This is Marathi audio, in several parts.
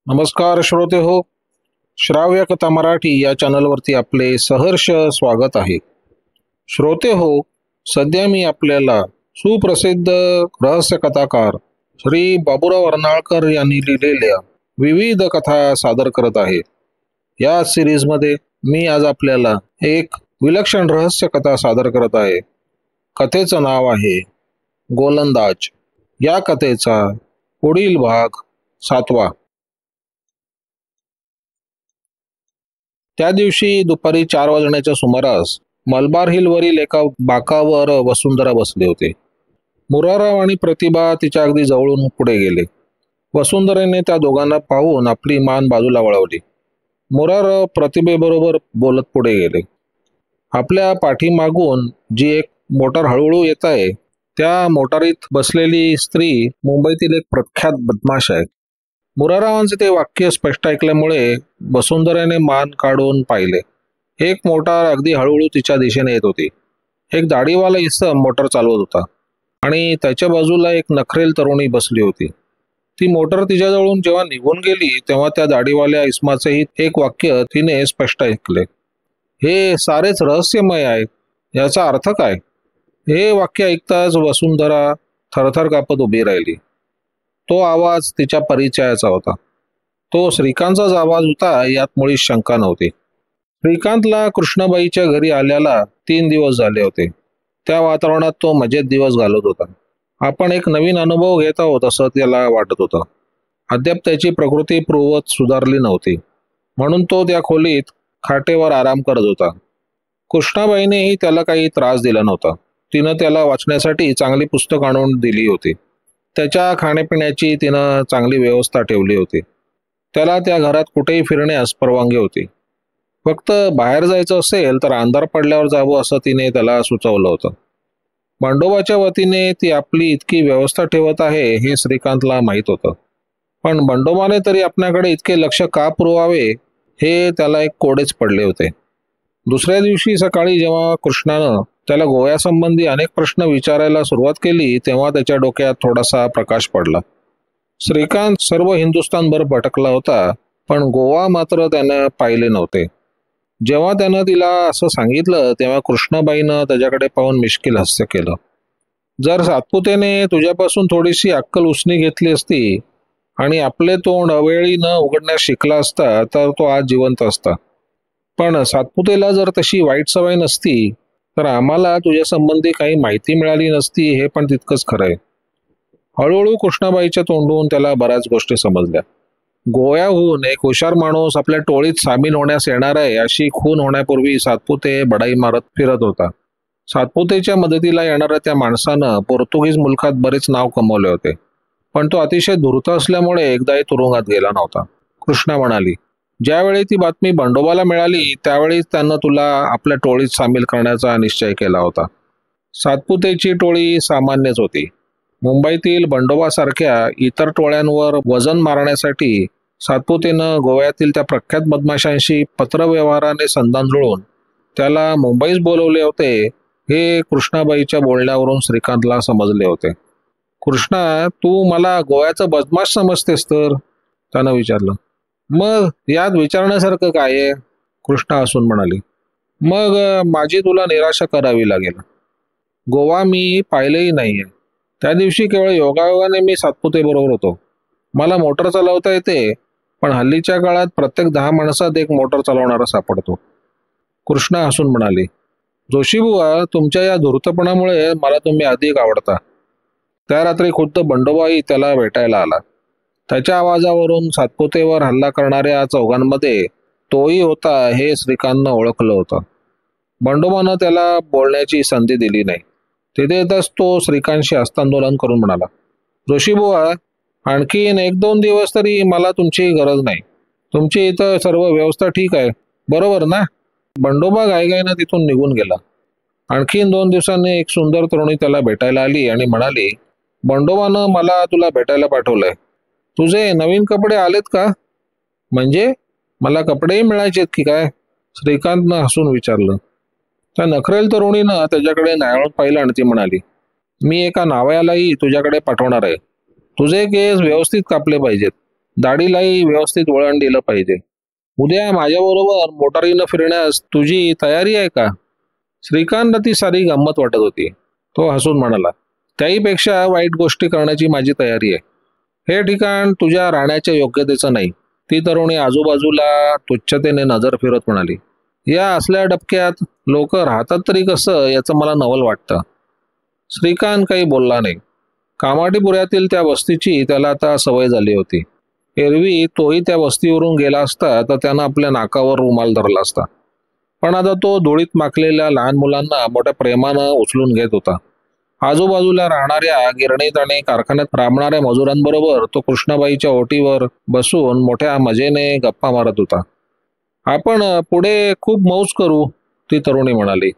नमस्कार श्रोते हो. श्राव्य कथा मराठी या चॅनलवरती आपले सहर्ष स्वागत आहे. श्रोते हो, सध्या मी आपल्याला सुप्रसिद्ध रहस्य कथाकार श्री बाबूराव अर्नाळकर यांनी लिहिलेल्या विविध कथा सादर करत आहे. या सिरीजमध्ये मी आज आपल्याला एक विलक्षण रहस्य कथा सादर करत आहे. कथेचं नाव आहे गोलंदाज. या कथेचा पुढील भाग 7वा. त्या दिवशी दुपारी 4 वाजण्याच्या सुमारास मलबार हिलवरील एका बाकावर वसुंधरा बसले होते. मुराराव आणि प्रतिभा तिच्या अगदी जवळून पुढे गेले. वसुंधरेने त्या दोघांना पाहून आपली मान बाजूला वळवली. मुराराव प्रतिभेबरोबर बोलत पुढे गेले. आपल्या पाठीमागून जी एक मोटार हळूहळू येत आहे, त्या मोटारीत बसलेली स्त्री मुंबईतील एक प्रख्यात बदमाश आहे. मुरारावांचे ते वाक्य स्पष्ट ऐकल्यामुळे वसुंधरेने मान काढून पाहिले. एक मोटार अगदी हळूहळू तिच्या दिशेने येत होती. एक दाढीवाला इसम मोटार चालवत होता आणि त्याच्या बाजूला एक नखरेल तरुणी बसली होती. ती मोटार तिच्याजवळून जेव्हा निघून गेली तेव्हा त्या दाढीवाल्या इसमाचेही एक वाक्य तिने स्पष्ट ऐकले. हे सारेच रहस्यमय आहे. याचा अर्थ काय? हे वाक्य ऐकताच वसुंधरा थरथर कापत उभी राहिली. तो आवाज तिच्या परिचयाचा होता. तो श्रीकांतचाच आवाज होता, यात मुळीच शंका नव्हती. श्रीकांतला कृष्णाबाईच्या घरी आल्याला 3 दिवस झाले होते. त्या वातावरणात तो मजेत दिवस घालत होता. आपण एक नवीन अनुभव घेत आहोत असं त्याला वाटत होतं. अद्याप त्याची प्रकृती पूर्ववत सुधारली नव्हती, म्हणून तो त्या खोलीत खाटेवर आराम करत होता. कृष्णाबाईनेही त्याला काही त्रास दिला नव्हता. तिनं त्याला वाचण्यासाठी चांगली पुस्तक आणून दिली होती. त्याच्या खाण्यापिण्याची तिनं चांगली व्यवस्था ठेवली होती. त्याला त्या घरात कुठेही फिरण्यास परवानगी होती. फक्त बाहेर जायचं असेल तर अंधार पडल्यावर जावं असं तिने त्याला सुचवलं होतं. बंडोबाच्या वतीने ती आपली इतकी व्यवस्था ठेवत आहे हे श्रीकांतला माहीत होतं, पण बंडोबाने तरी आपल्याकडे इतके लक्ष का पुरवावे हे त्याला एक कोडेच पडले होते. दुसऱ्या दिवशी सकाळी जेव्हा कृष्णानं त्याला गोव्यासंबंधी अनेक प्रश्न विचारायला सुरुवात केली तेव्हा त्याच्या डोक्यात थोडासा प्रकाश पडला. श्रीकांत सर्व हिंदुस्थानभर भटकला होता, पण गोवा मात्र त्यानं पाहिले नव्हते. जेव्हा त्यानं तिला असं सांगितलं तेव्हा कृष्णाबाईनं त्याच्याकडे पाहून मिश्किल हास्य केलं. जर सातपुतेने तुझ्यापासून थोडीशी अक्कल उसनी घेतली असती आणि आपले तोंड अवेळी न उघडण्यास शिकला असता तर तो आज जिवंत असता. पण सातपुतेला जर तशी वाईट सवय नसती तर आम्हाला तुझ्या संबंधी काही माहिती मिळाली नसती, हे पण तितकंच खरं आहे. हळूहळू कृष्णाबाईच्या तोंडून त्याला बऱ्याच गोष्टी समजल्या. गोव्याहून एक हुशार माणूस आपल्या टोळीत सामील होण्यास येणार आहे अशी खून होण्यापूर्वी सातपुते बडाई मारत फिरत होता. सातपुतेच्या मदतीला येणाऱ्या त्या माणसानं पोर्तुगीज मुलखात बरेच नाव कमवले होते, पण तो अतिशय धूर्त असल्यामुळे एकदाही तुरुंगात गेला नव्हता. कृष्णा म्हणाली, ज्यावेळी ती बातमी बंडोबाला मिळाली त्यावेळीच त्यानं तुला आपल्या टोळीत सामील करण्याचा निश्चय केला होता. सातपुतेची टोळी सामान्यच होती. मुंबईतील बंडोबासारख्या इतर टोळ्यांवर वजन मारण्यासाठी सातपुतेनं गोव्यातील त्या प्रख्यात बदमाशांशी पत्रव्यवहाराने संधान जुळवून त्याला मुंबईस बोलवले होते हे कृष्णाबाईच्या बोलण्यावरून श्रीकांतला समजले होते. कृष्णा, तू मला गोव्याचं बदमाश समजतेस तर? त्यानं विचारलं. मग यात विचारण्यासारखं काय आहे? कृष्णा हसून म्हणाली. मग माझी तुला निराशा करावी लागेल. गोवा मी पाहिलेही नाहीये. त्या दिवशी केवळ योगायोगाने मी सातपुते बरोबर होतो. मला मोटर चालवता येते, पण हल्लीच्या काळात प्रत्येक 10 माणसात एक मोटर चालवणारा सापडतो. कृष्णा हसून म्हणाली, जोशीबुवा, तुमच्या या धूर्तपणामुळे मला तुम्ही अधिक आवडता. त्या रात्री खुद्द बंडोबाई त्याला भेटायला आला. त्याच्या आवाजावरून सातपुतेवर हल्ला करणाऱ्या चौघांमध्ये तोही होता हे श्रीकांतनं ओळखलं होतं. बंडोबानं त्याला बोलण्याची संधी दिली नाही. तिथे येताच तो श्रीकांतशी हस्तांदोलन करून म्हणाला, जोशीबुवा, आणखीन 1-2 दिवस तरी मला तुमची गरज नाही. तुमची इथं सर्व व्यवस्था ठीक आहे, बरोबर ना? बंडोबा घाईघाईनं तिथून निघून गेला. आणखीन 2 दिवसांनी एक सुंदर तरुणी त्याला भेटायला आली आणि म्हणाली, बंडोबानं मला तुला भेटायला पाठवलंय. तुझे नवीन कपडे आलेत का? म्हणजे मला कपडेही मिळायचेत की काय? श्रीकांतनं हसून विचारलं. त्या नखरेल तरुणीनं त्याच्याकडे नायाळून पाहिलं आणि ती म्हणाली, मी एका नावयालाही तुझ्याकडे पाठवणार आहे. तुझे केस व्यवस्थित कापले पाहिजेत. दाढीलाही व्यवस्थित वळण दिलं पाहिजे. उद्या माझ्याबरोबर मोटारीनं फिरण्यास तुझी तयारी आहे का? श्रीकांतला ती सारी गंमत वाटत होती. तो हसून म्हणाला, त्याहीपेक्षा वाईट गोष्टी करण्याची माझी तयारी आहे. हे ठिकाण तुझ्या राहण्याच्या योग्यतेचं नाही. ती तरुणी आजूबाजूला तुच्छतेने नजर फिरत म्हणाली, या असल्या डबक्यात लोक राहतात तरी कसं याचं मला नवल वाटतं. श्रीकांत काही बोलला नाही. कामाठीपुऱ्यातील त्या वस्तीची त्याला आता सवय झाली होती. एरवी तोही त्या वस्तीवरून गेला असता तर त्यानं आपल्या नाकावर रुमाल धरला असता, पण आता तो धुळीत माखलेल्या लहान मुलांना मोठ्या प्रेमानं उचलून घेत होता. आजूबाजूला राहणाऱ्या गिरणीत आणि कारखान्यात राबणाऱ्या मजुरांबरोबर तो कृष्णाबाईच्या ओटीवर बसून मोठ्या मजेने गप्पा मारत होता. आपण पुढे खूप मौज करू, ती तरुणी म्हणाली.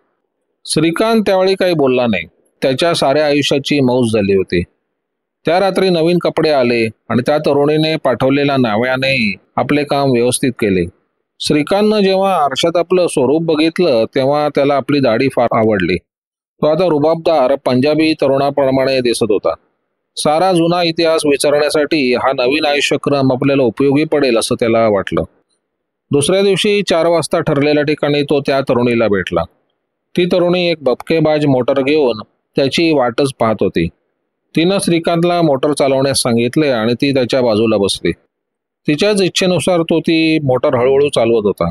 श्रीकांत त्यावेळी काही बोलला नाही. त्याच्या साऱ्या आयुष्याची मौज झाली होती. त्या रात्री नवीन कपडे आले आणि त्या तरुणीने पाठवलेल्या नाव्याने आपले काम व्यवस्थित केले. श्रीकांतनं जेव्हा आरशात आपलं स्वरूप बघितलं तेव्हा त्याला आपली दाढी फार आवडली. तो आता रुबाबदार पंजाबी तरुणाप्रमाणे दिसत होता. सारा जुना इतिहास विचारण्यासाठी हा नवीन आयुष्यक्रम आपल्याला उपयोगी पडेल असं त्याला वाटलं. दुसऱ्या दिवशी 4 वाजता ठरलेल्या ठिकाणी तो त्या तरुणीला भेटला. ती तरुणी एक बबकेबाज मोटर घेऊन त्याची वाटच पाहत होती. तिनं श्रीकांतला मोटर चालवण्यास सांगितले आणि ती त्याच्या बाजूला बसली. तिच्याच इच्छेनुसार तो ती मोटर हळूहळू चालवत होता.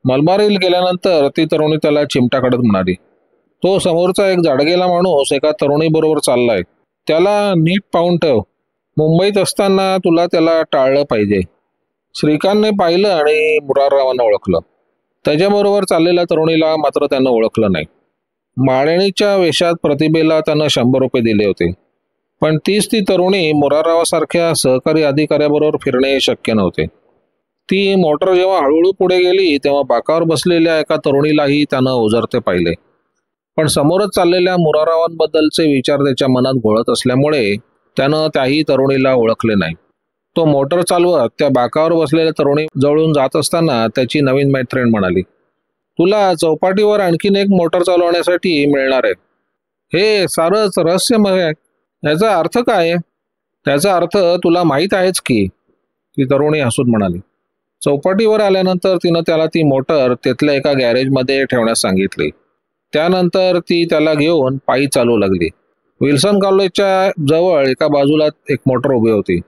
मलबार हिल गेल्यानंतर ती तरुणी त्याला चिमटा काढत म्हणाली, तो समोरचा एक जाडगेला माणूस एका तरुणीबरोबर चाललाय. त्याला नीट पाहून ठेव. मुंबईत असताना तुला त्याला टाळलं पाहिजे. श्रीकांतने पाहिलं आणि मुराररावांना ओळखलं. त्याच्याबरोबर चाललेल्या तरुणीला मात्र त्यानं ओळखलं नाही. माळणीच्या वेशात प्रतिभेला त्यानं 100 रुपये दिले होते, पण तीच ती तरुणी मुराररावासारख्या सहकारी अधिकाऱ्याबरोबर फिरणे शक्य नव्हते. ती मोटर जेव्हा हळूहळू पुढे गेली तेव्हा बाकावर बसलेल्या एका तरुणीलाही त्यानं ओझरते पाहिले, पण समोरच चाललेल्या मुराररावांबद्दलचे विचार त्याच्या मनात घोळत असल्यामुळे त्यानं त्याही तरुणीला ओळखले नाही. तो मोटर चालवत त्या बाकावर बसलेल्या तरुणी जवळून जात असताना त्याची नवीन मैत्रीण म्हणाली, तुला चौपाटीवर आणखीन एक मोटर चालवण्यासाठी मिळणार आहे. हे सारंच रहस्यमय आहे. याचा अर्थ काय? त्याचा अर्थ तुला माहीत आहेच की, ती तरुणी हसून म्हणाली. चौपाटीवर आल्यानंतर तिनं त्याला ती मोटर तिथल्या एका गॅरेजमध्ये ठेवण्यास सांगितली. त्यानंतर ती त्याला घेऊन पायी चालू लागली. विल्सन कॉलेजच्या जवळ एका बाजूला एक मोटर उभी होती.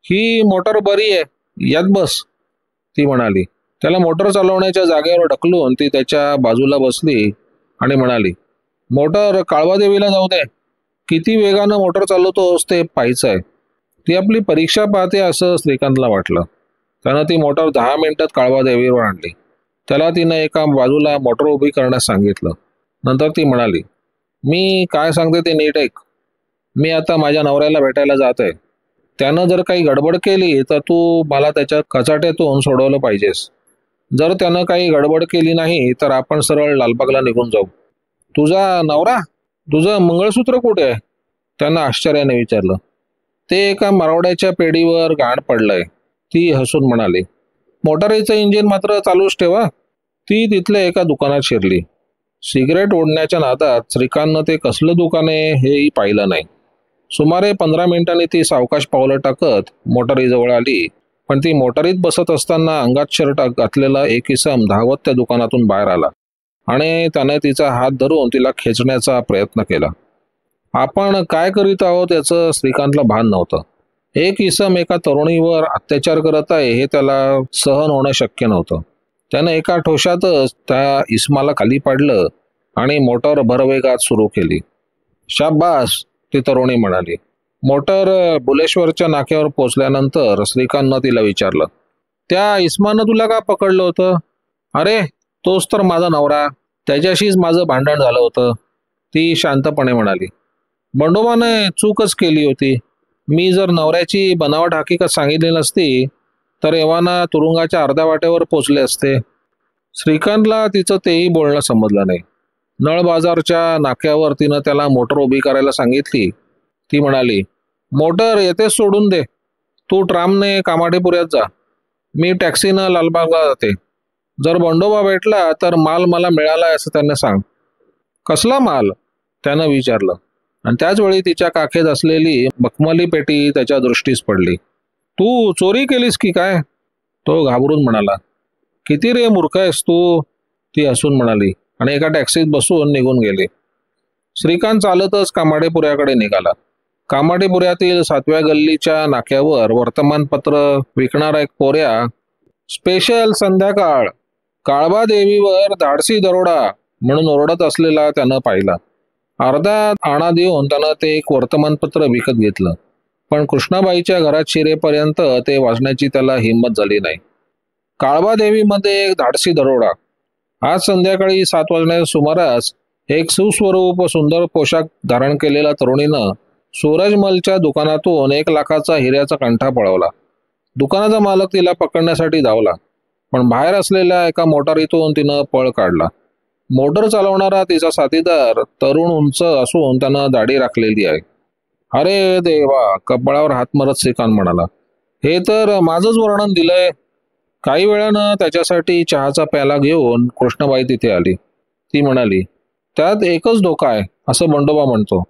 ही मोटर बरी आहे, यात बस, ती म्हणाली. त्याला मोटर चालवण्याच्या जागेवर ढकलून ती त्याच्या बाजूला बसली आणि म्हणाली, मोटर काळवादेवीला जाऊ दे. किती वेगानं मोटर चालवतोस ते पाहायचं आहे. ती आपली परीक्षा पाहते असं श्रीकांतला वाटलं. त्यानं ती मोटर 10 मिनिटात काळवादेवीवर आणली. त्याला तिनं एका बाजूला मोटर उभी करण्यास सांगितलं. नंतर ती म्हणाली, मी काय सांगते ते नीट ऐक. मी आता माझ्या नवऱ्याला भेटायला जात आहे. त्यानं जर काही गडबड केली तर तू मला त्याच्या कचाट्यातून सोडवलं पाहिजेस. जर त्यानं काही गडबड केली नाही तर आपण सरळ लालबागला निघून जाऊ. तुझा नवरा? तुझं मंगळसूत्र कुठे आहे? त्यानं आश्चर्याने विचारलं. ते एका मारवाड्याच्या पेढीवर गाण पडलंय, ती हसून म्हणाली. मोटारीचं इंजिन मात्र चालूच ठेवा. ती तिथल्या एका दुकानात शिरली. सिगरेट ओढण्याच्या नादात श्रीकांतनं ते कसलं दुकान आहे हेही पाहिलं नाही. सुमारे 15 मिनिटांनी ती सावकाश पावलं टाकत मोटारीजवळ आली, पण ती मोटारीत बसत असताना अंगात शर्ट घातलेला एक इसम धावत त्या दुकानातून बाहेर आला आणि त्याने तिचा हात धरून तिला खेचण्याचा प्रयत्न केला. आपण काय करीत आहोत याचं श्रीकांतला भान नव्हतं. एक इसम एका तरुणीवर अत्याचार करत आहे हे त्याला सहन होणं शक्य नव्हतं. त्याने एका ठोशातच त्या इसमाला खाली पाडलं आणि मोटर भरवेगात सुरू केली. शाबास, ती तरुणी म्हणाली. मोटर बुलेश्वरच्या नाक्यावर पोचल्यानंतर श्रीकांतनं तिला विचारलं, त्या इस्मानं तुला का पकडलं होतं? अरे, तोच तर माझा नवरा, त्याच्याशीच माझं भांडण झालं होतं, ती शांतपणे म्हणाली. बंडोबाने चूकच केली होती. मी जर नवऱ्याची बनावट हकीकत सांगितली नसती तर एव्हाना तुरुंगाच्या अर्ध्या वाटेवर पोचले असते. श्रीकांतला तिचं तेही बोलणं समजलं नाही. नळ बाजारच्या नाक्यावर तिनं त्याला मोटर उभी करायला सांगितली. ती म्हणाली, मोटर येतेच सोडून दे. तू ट्रामने कामाठीपुऱ्यात जा. मी टॅक्सीनं लालबागला जाते. जर बंडोबा भेटला तर माल मला मिळाला असं त्यांना सांग. कसला माल? त्यानं विचारलं आणि त्याच वेळी तिच्या काखेत असलेली मखमली पेटी त्याच्या दृष्टीस पडली. तू चोरी केलीस की काय? तो घाबरून म्हणाला. किती रे मूर्ख आहेस तू? ती हसून म्हणाली आणि एका टॅक्सीत बसून निघून गेली. श्रीकांत चालतच कामाडेपुऱ्याकडे निघाला. कामाडेपुऱ्यातील 7व्या गल्लीच्या नाक्यावर वर्तमानपत्र विकणारा एक पोऱ्या स्पेशल संध्याकाळ, काळबा देवीवर धाडसी दरोडा म्हणून ओरडत असलेला त्यानं पाहिला. अर्धा आणा देऊन त्यानं ते एक वर्तमानपत्र विकत घेतलं, पण कृष्णाबाईच्या घरात शिरेपर्यंत ते वाचण्याची त्याला हिंमत झाली नाही. काळबा देवीमध्ये एक धाडसी दरोडा. आज संध्याकाळी 7 वाजण्याच्या सुमारास एक सुस्वरूप व सुंदर पोशाख धारण केलेल्या तरुणीनं सूरजमलच्या दुकानातून 1 लाखाचा हिऱ्याचा कंठा पळवला. दुकानाचा मालक तिला पकडण्यासाठी धावला, पण बाहेर असलेल्या एका मोटारीतून तिनं पळ काढला. मोटर चालवणारा तिचा साथीदार तरुण उंच असून त्यानं दाढी राखलेली आहे. अरे देवा, कपाळावर हात मारत श्रीकांत म्हणाला. हे तर माझंच वर्णन दिलंय. काही वेळानं त्याच्यासाठी चहाचा प्याला घेऊन कृष्णाबाई तिथे आली. ती म्हणाली, त्यात एकच धोका आहे असं बंडोबा म्हणतो.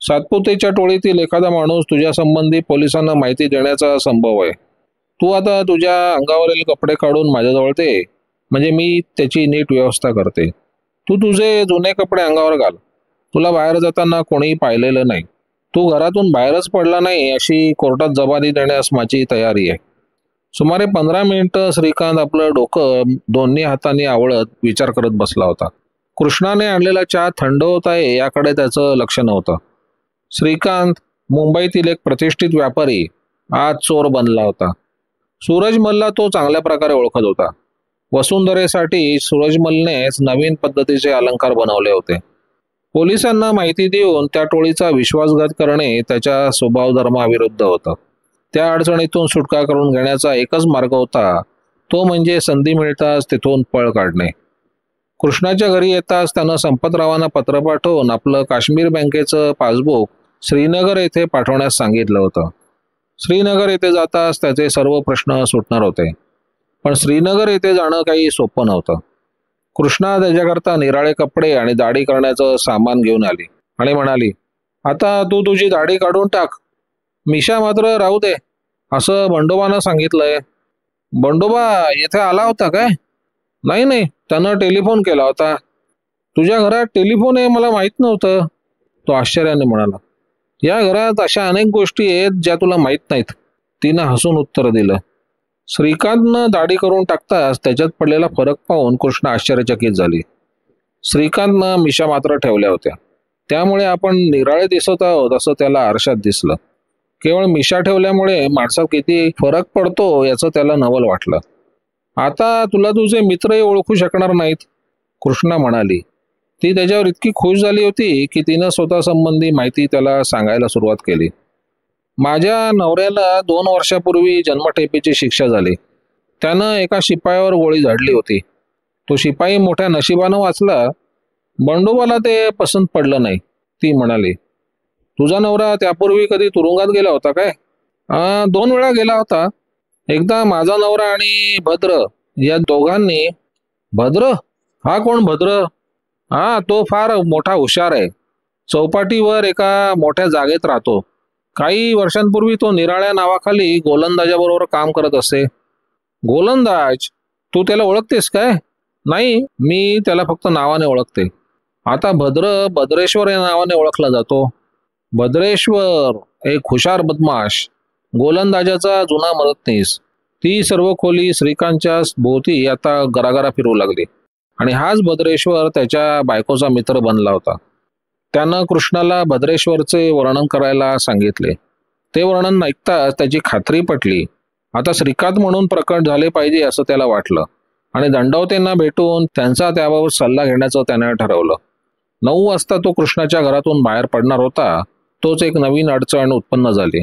सातपुतेच्या टोळीतील एखादा माणूस तुझ्या संबंधी पोलिसांना माहिती देण्याचा संभव आहे. तू आता तुझ्या अंगावरील कपडे काढून माझ्याजवळ दे, म्हणजे मी त्याची नीट व्यवस्था करते. तू तुझे जुने कपडे अंगावर घाल. तुला बाहेर जाताना कोणीही पाहिलेलं नाही. तू घरातून बाहेरच पडला नाही अशी कोर्टात जबानी देण्यास माझी तयारी आहे. सुमारे 15 मिनिटं श्रीकांत आपलं डोकं दोन्ही हातांनी आवळत विचार करत बसला होता. कृष्णाने आणलेला चहा थंड होत आहे याकडे त्याचं लक्ष नव्हतं. श्रीकांत, मुंबईतील एक प्रतिष्ठित व्यापारी, आज चोर बनला होता. सूरजमलला तो चांगल्या प्रकारे ओळखत होता. वसुंधरेसाठी सूरजमलनेच नवीन पद्धतीचे अलंकार बनवले होते. पोलिसांना माहिती देऊन त्या टोळीचा विश्वासघात करणे त्याच्या स्वभावधर्माविरुद्ध होतं. त्या अडचणीतून सुटका करून घेण्याचा एकच मार्ग होता, तो म्हणजे संधी मिळताच तिथून पळ काढणे. कृष्णाच्या घरी येताच त्यानं संपतरावांना पत्र पाठवून आपलं काश्मीर बँकेचं पासबुक श्रीनगर येथे पाठवण्यास सांगितलं होतं. श्रीनगर येथे जाताच त्याचे सर्व प्रश्न सुटणार होते, पण श्रीनगर येथे जाणं काही सोपं नव्हतं. कृष्णा त्याच्याकरता निराळे कपडे आणि दाढी करण्याचं सामान घेऊन आली आणि म्हणाली, आता तू तुझी दाढी काढून टाक, मिशा मात्र राहू दे असं बंडोबानं सांगितलंय. बंडोबा येथे आला होता काय? नाही नाही, त्यानं टेलिफोन केला होता. तुझ्या घरात टेलिफोन आहे मला माहीत नव्हतं, तो आश्चर्याने म्हणाला. या घरात अशा अनेक गोष्टी आहेत ज्या तुला माहीत नाहीत, तिनं हसून उत्तर दिलं. श्रीकांतनं दाढी करून टाकताच त्याच्यात पडलेला फरक पाहून कृष्ण आश्चर्यचकित झाली. श्रीकांतनं मिशा मात्र ठेवल्या होत्या, त्यामुळे आपण निराळे दिसत आहोत असं त्याला आरशात दिसलं. केवळ मिशा ठेवल्यामुळे माणसात किती फरक पडतो याचं त्याला नवल वाटलं. आता तुला तुझे मित्रही ओळखू शकणार नाहीत, कृष्णा म्हणाली. ती त्याच्यावर इतकी खुश झाली होती की तिनं स्वतः संबंधी माहिती त्याला सांगायला सुरुवात केली. माझ्या नवऱ्याला 2 वर्षापूर्वी जन्मठेपेची शिक्षा झाली. त्यानं एका शिपायावर गोळी झाडली होती. तो शिपाई मोठ्या नशिबानं वाचला. बंडोबाला ते पसंत पडलं नाही, ती म्हणाली. तुझा नवरा त्यापूर्वी कधी तुरुंगात गेला होता काय? 2 वेळा गेला होता. एकदा माझा नवरा आणि भद्र या दोघांनी. भद्र? हा कोण भद्र? तो फार मोठा हुशार आहे. चौपाटीवर एका मोठ्या जागेत राहतो. काही वर्षांपूर्वी तो निराळ्या नावाखाली गोलंदाजाबरोबर काम करत असे. गोलंदाज? तू त्याला ओळखतेस काय? नाही, मी त्याला फक्त नावाने ओळखते. आता भद्रेश्वर या नावाने ओळखला जातो. भद्रेश्वर एक हुशार बदमाश, गोलंदाजाचा जुना मदतनीस. ती सर्व खोली श्रीकांतच्या भोवती आता गरागरा फिरू लागली आणि हाच भद्रेश्वर त्याच्या बायकोचा मित्र बनला होता. त्यानं कृष्णाला भद्रेश्वरचे वर्णन करायला सांगितले. ते वर्णन ऐकताच त्याची खात्री पटली. आता श्रीकांत म्हणून प्रकट झाले पाहिजे असं त्याला वाटलं आणि दंडवतेंना भेटून त्यांचा त्याबाबत सल्ला घेण्याचं त्यानं ठरवलं. 9 वाजता तो कृष्णाच्या घरातून बाहेर पडणार होता, तोच एक नवीन अडचण उत्पन्न झाली.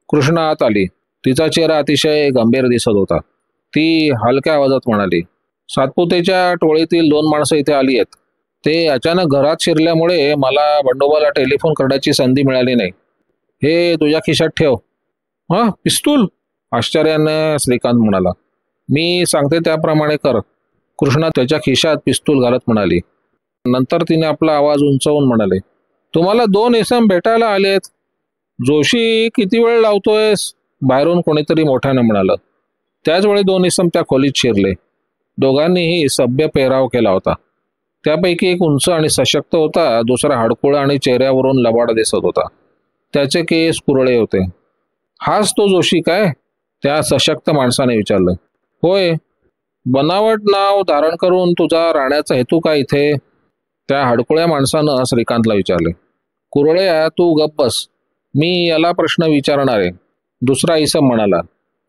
कृष्णा आत आली. तिचा चेहरा अतिशय गंभीर दिसत होता. ती हलक्या आवाजात म्हणाली, सातपुतेच्या टोळीतील 2 माणसं इथे आली आहेत. ते अचानक घरात शिरल्यामुळे मला बंडोबाला टेलिफोन करण्याची संधी मिळाली नाही. हे तुझ्या खिशात ठेव. पिस्तूल? आश्चर्याने श्रीकांत म्हणाला. मी सांगते त्याप्रमाणे कर, कृष्णा त्याच्या खिशात पिस्तूल घालत म्हणाली. नंतर तिने आपला आवाज उंचावून म्हणाले, तुम्हाला 2 इसम भेटायला आलेत. जोशी, किती वेळ लावतोयस? बाहेरून कोणीतरी मोठ्याने म्हणालं. त्याचवेळी दोन इसम त्या खोलीत शिरले. दोघांनीही सभ्य पेहराव केला होता. त्यापैकी एक उंच आणि सशक्त होता, दुसरा हडकुळा आणि चेहऱ्यावरून लबाड दिसत होता. त्याचे केस कुरळे होते. हाच तो जोशी काय? त्या सशक्त माणसाने विचारलं. होय. बनावट नाव धारण करून तुझा राहण्याचा हेतू काय इथे? त्या हडकुळ्या माणसानं श्रीकांतला विचारले. कुरळ्या, तू गप्प बस, मी याला प्रश्न विचारणार आहे. दुसरा इसम म्हणाला.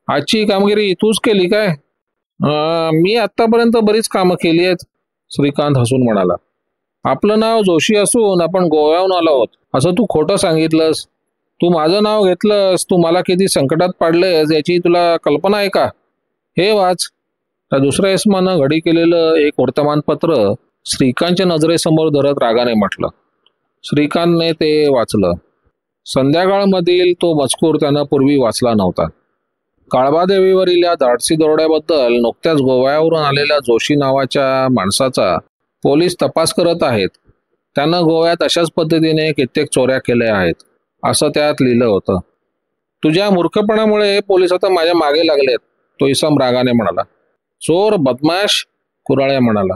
आजची कामगिरी तूच केली काय? मी आत्तापर्यंत बरीच कामं केली आहेत, श्रीकांत हसून म्हणाला. आपलं नाव जोशी असून आपण गोव्याहून आलो आहोत असं तू खोटं सांगितलंस. तू माझं नाव घेतलंस, तू मला किती संकटात पाडलेस याची तुला कल्पना आहे का? हे वाच. त्या दुसऱ्या इसमानं घडी केलेलं एक वर्तमानपत्र श्रीकांतच्या नजरेसमोर धरत रागाने म्हटलं. श्रीकांतने ते वाचलं. संध्याकाळमधील तो मजकूर त्यानं पूर्वी वाचला नव्हता. काळबादेवीवरील या धाडसी दरोड्याबद्दल नुकत्याच गोव्यावरून आलेल्या जोशी नावाच्या माणसाचा पोलीस तपास करत आहेत. त्यानं गोव्यात अशाच पद्धतीने कित्येक चोऱ्या केल्या आहेत असं त्यात लिहिलं होतं. तुझ्या मूर्खपणामुळे पोलीस आता माझ्या मागे लागलेत, तो इसम रागाने म्हणाला. चोर, बदमाश, कुराळ्या म्हणाला.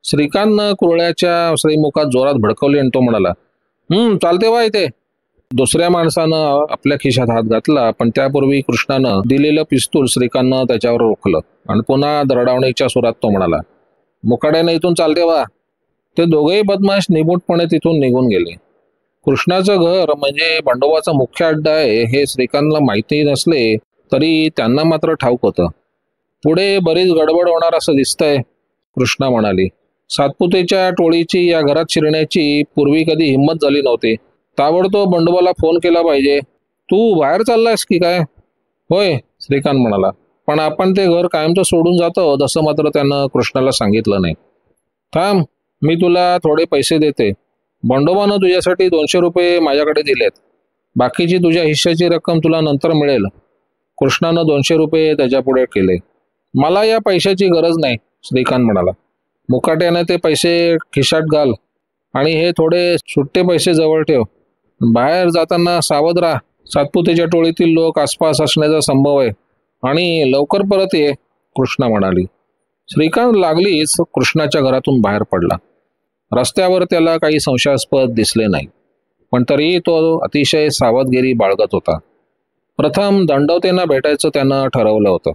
श्रीकांतनं कुरळ्याच्या श्रीमुखात जोरात भडकवली आणि तो म्हणाला. चालते वा इथे. दुसऱ्या माणसानं आपल्या खिशात हात घातला, पण त्यापूर्वी कृष्णानं दिलेलं पिस्तूल श्रीकांतनं त्याच्यावर रोखलं आणि पुन्हा दरडावणीच्या सुरात तो म्हणाला. मुकाट्याने इथून चालते वा. ते दोघेही बदमाश निमूटपणे तिथून निघून गेले. कृष्णाचं घर म्हणजे बंडोबाचा मुख्य अड्डा आहे हे श्रीकांतला माहिती नसले तरी त्यांना मात्र ठाऊक होतं. पुढे बरीच गडबड होणार असं दिसतंय, कृष्णा म्हणाली. सातपुतेच्या टोळीची या घरात शिरण्याची पूर्वी कधी हिंमत झाली नव्हती. ताबडतोब बंडोबाला फोन केला पाहिजे. तू बाहेर चाललायस की काय? होय, श्रीकांत म्हणाला. पण आपण ते घर कायमचं सोडून जातो तसं मात्र त्यानं कृष्णाला सांगितलं नाही. थांब, मी तुला थोडे पैसे देते. बंडोबानं तुझ्यासाठी 200 रुपये माझ्याकडे दिलेत. बाकीची तुझ्या हिश्श्याची रक्कम तुला नंतर मिळेल. कृष्णानं 200 रुपये त्याच्यापुढे केले. मला या पैशाची गरज नाही, श्रीकांत म्हणाला. मुकाट्याने ते पैसे खिशात घाल आणि हे थोडे सुट्टे पैसे जवळ ठेव. बाहेर जाताना सावध राहा. सातपुतेच्या टोळीतील लोक आसपास असण्याचा संभव आहे आणि लवकर परत ये, कृष्णा म्हणाली. श्रीकांत लागलीच कृष्णाच्या घरातून बाहेर पडला. रस्त्यावर त्याला काही संशयास्पद दिसले नाही, पण तरीही तो अतिशय सावधगिरी बाळगत होता. प्रथम दंडवतेंना भेटायचं त्यानं ठरवलं होतं.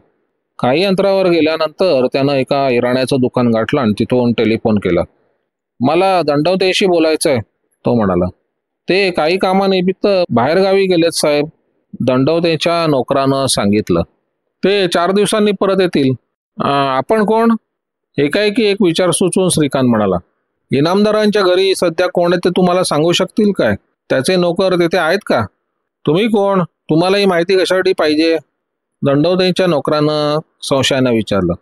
काही अंतरावर गेल्यानंतर त्यानं एका इराण्याचं दुकान गाठलं आणि तिथून टेलिफोन केला. मला दंडवतेशी बोलायचं आहे, तो म्हणाला. ते काही कामानिमित्त बाहेरगावी गेलेत साहेब, दंडवतेच्या नोकरानं सांगितलं. ते 4 दिवसांनी परत येतील. आपण कोण? एकाएकी एक विचार सुचून श्रीकांत म्हणाला. इनामदारांच्या घरी सध्या कोण आहे ते तुम्हाला सांगू शकतील काय? त्याचे नोकर तिथे आहेत का? तुम्ही कोण? तुम्हाला ही माहिती कशासाठी पाहिजे? दंडवतेच्या नोकरानं संशयानं विचारलं.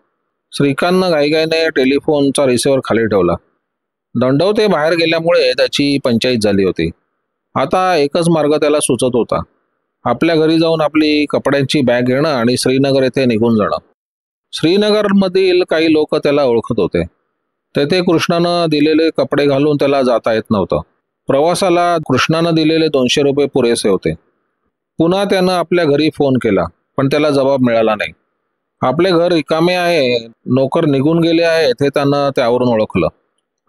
श्रीकांतनं घाईघाईने टेलिफोनचा रिसिव्हर खाली ठेवला. दंडवते बाहेर गेल्यामुळे त्याची पंचायत झाली होती. आता एकच मार्ग त्याला सुचत होता. आपल्या घरी जाऊन आपली कपड्यांची बॅग घेणं आणि श्रीनगर येथे निघून जाणं. श्रीनगरमधील काही लोक त्याला ओळखत होते. तेथे कृष्णानं दिलेले कपडे घालून त्याला जाता येत नव्हतं. प्रवासाला कृष्णानं दिलेले 200 रुपये पुरेसे होते. पुन्हा त्यानं आपल्या घरी फोन केला, पण त्याला जबाब मिळाला नाही. आपले घर रिकामे आहे, नोकर निघून गेले आहेत हे त्यानं त्यावरून ओळखलं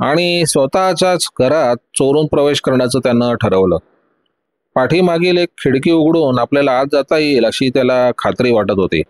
आणि स्वतःच्याच घरात चोरून प्रवेश करण्याचं त्यानं ठरवलं. पाठीमागील एक खिडकी उघडून आपल्याला आत जाता येईल अशी त्याला खात्री वाटत होती.